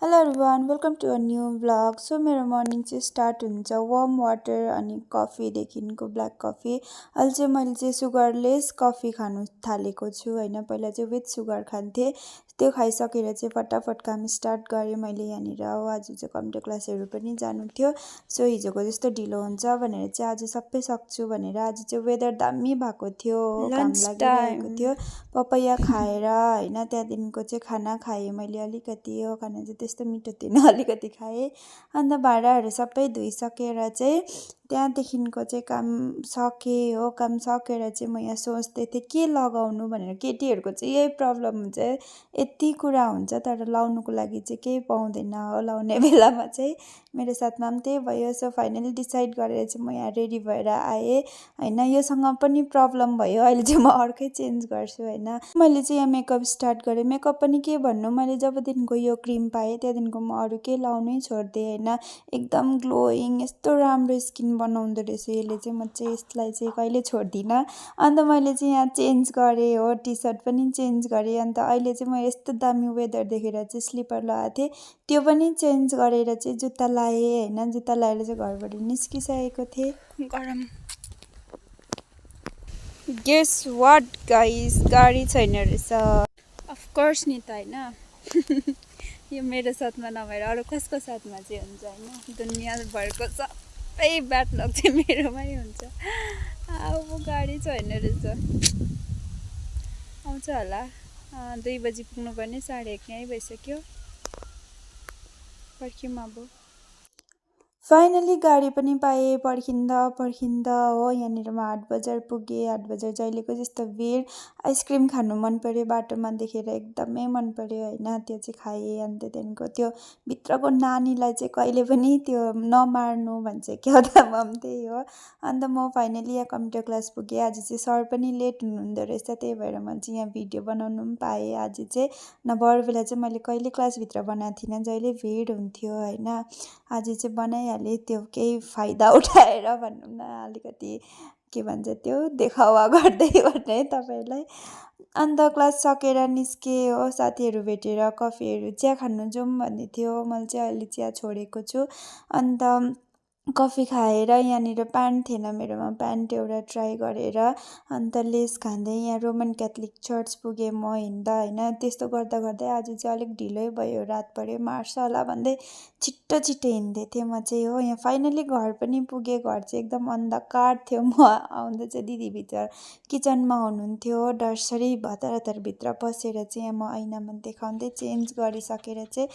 Hello everyone welcome to a new vlog. So मेरो morning चाहिँ start हुन्छ warm water अनि कफीदेखिको ब्ल्याक कफी। अहिले चाहिँ मैले चाहिँ सुगरलेस कफी खानु थालेको छु होइन। पहिला चाहिँ विथ सुगर खान्थेँ, त्यो खाइसकेर चाहिँ फटाफट काम स्टार्ट गरेँ मैले यहाँनिर। आज चाहिँ कम्प्युटर क्लासहरू पनि जानु थियो, सो हिजोको जस्तो ढिलो हुन्छ भनेर चाहिँ आज सबै सक्छु भनेर आज चाहिँ वेदर दामी भएको थियो, काम लागिरहेको थियो। पपैया खाएर होइन, त्यहाँदेखिको चाहिँ खाना खाएँ मैले अलिकति। हो खाना चाहिँ त्यस्तो मिठो थिएन, अलिकति खाएँ। अन्त भाँडाहरू सबै धोइसकेर चाहिँ त्यहाँदेखिको चाहिँ काम सकेँ। हो काम सकेर चाहिँ म यहाँ सोच्दै थिएँ के लगाउनु भनेर। केटीहरूको चाहिँ यही प्रब्लम हुन्छ, यति कुरा हुन्छ तर लाउनुको लागि चाहिँ केही पाउँदैन हो। लाउने बेलामा चाहिँ मेरो साथमा पनि त्यही भयो। सो फाइनली डिसाइड गरेर चाहिँ म यहाँ रेडी भएर आएँ होइन। योसँग पनि प्रब्लम भयो, अहिले चाहिँ म अर्कै चेन्ज गर्छु होइन। मैले चाहिँ यहाँ मेकअप स्टार्ट गरेँ। मेकअप पनि के भन्नु, मैले जबदेखिको यो क्रिम पाएँ त्यहाँदेखिको म अरू केही लाउनै छोडिदिएँ होइन। एकदम ग्लोइङ, यस्तो राम्रो स्किन बनाउँदो रहेछ यसले चाहिँ। म चाहिँ यसलाई चाहिँ कहिले छोड्दिनँ। अन्त मैले चाहिँ यहाँ चेन्ज गरेँ हो, टी सर्ट पनि चेन्ज गरेँ। अन्त अहिले चाहिँ म यस्तो दामी वेदर देखेर चाहिँ स्लिपर लगाएको थिएँ, त्यो पनि चेन्ज गरेर चाहिँ जुत्ता लाएँ होइन। जुत्ता लाएर चाहिँ घरबाट निस्किसकेको थिएँ। गरम गेस वाट गाइस, गाडी छैन रहेछ। अफकोर्स नि त होइन। यो मेरो साथमा नभएर अरू कसको साथमा चाहिँ हुन्छ होइन। दुनियाँभरको सबै ब्याड लक चाहिँ मेरोमै हुन्छ। अब गाडी छैन रहेछ, आउँछ होला। 2 बजी पुग्नुपर्ने, 1:30 यहीँ भइसक्यो। पर्ख्यौँ अब। फाइनली गाडी पनि पाएँ पर्खिँदा पर्खिँदा हो। यहाँनिर म 8 बजार पुगेँ। 8 बजार जहिलेको जस्तो भिड। आइसक्रिम खानु मन पऱ्यो, बाटोमा देखेर एकदमै मन पऱ्यो होइन। त्यो चाहिँ खाएँ। अन्त त्यहाँदेखिको त्यो भित्रको नानीलाई चाहिँ कहिले पनि त्यो नमार्नु भन्छ क्या त, म त्यही हो। अन्त म फाइनली यहाँ कम्प्युटर क्लास पुगेँ। आज चाहिँ सर पनि लेट हुनुहुँदो रहेछ, त्यही भएर म चाहिँ यहाँ भिडियो बनाउनु पनि पाएँ आज चाहिँ। नभए अरू बेला चाहिँ मैले कहिले क्लासभित्र बनाएको थिइनँ, जहिले भिड हुन्थ्यो होइन। आज चाहिँ बनाइहालेँ, त्यो केही फाइदा उठाएर भनौँ न, अलिकति के भन्छ त्यो देखावा गर्दै भने तपाईँलाई। अन्त क्लास सकेर निस्केँ हो, साथीहरू भेटेर कफीहरू चिया खानु जाउँ भन्दै थियो। मैले चाहिँ अहिले चिया छोडेको छु। अन्त कफी खाएर यहाँनिर प्यान्ट थिएन मेरोमा, प्यान्ट एउटा ट्राई गरेर अन्त लेस खाँदै यहाँ रोमन क्याथोलिक चर्च पुगेँ म हिँड्दा होइन। त्यस्तो गर्दा गर्दै आज चाहिँ अलिक ढिलै भयो, रात पऱ्यो, मार्छ होला भन्दै छिट्टो छिट्टो हिँड्दै थिएँ म चाहिँ हो। यहाँ फाइनली घर पनि पुगेँ। घर चाहिँ एकदम अन्धकार थियो। म आउँदा चाहिँ दिदीभित्र किचनमा हुनुहुन्थ्यो, डरसरी हतार हतारभित्र पसेर चाहिँ यहाँ म ऐनामा देखाउँदै चेन्ज गरिसकेर चाहिँ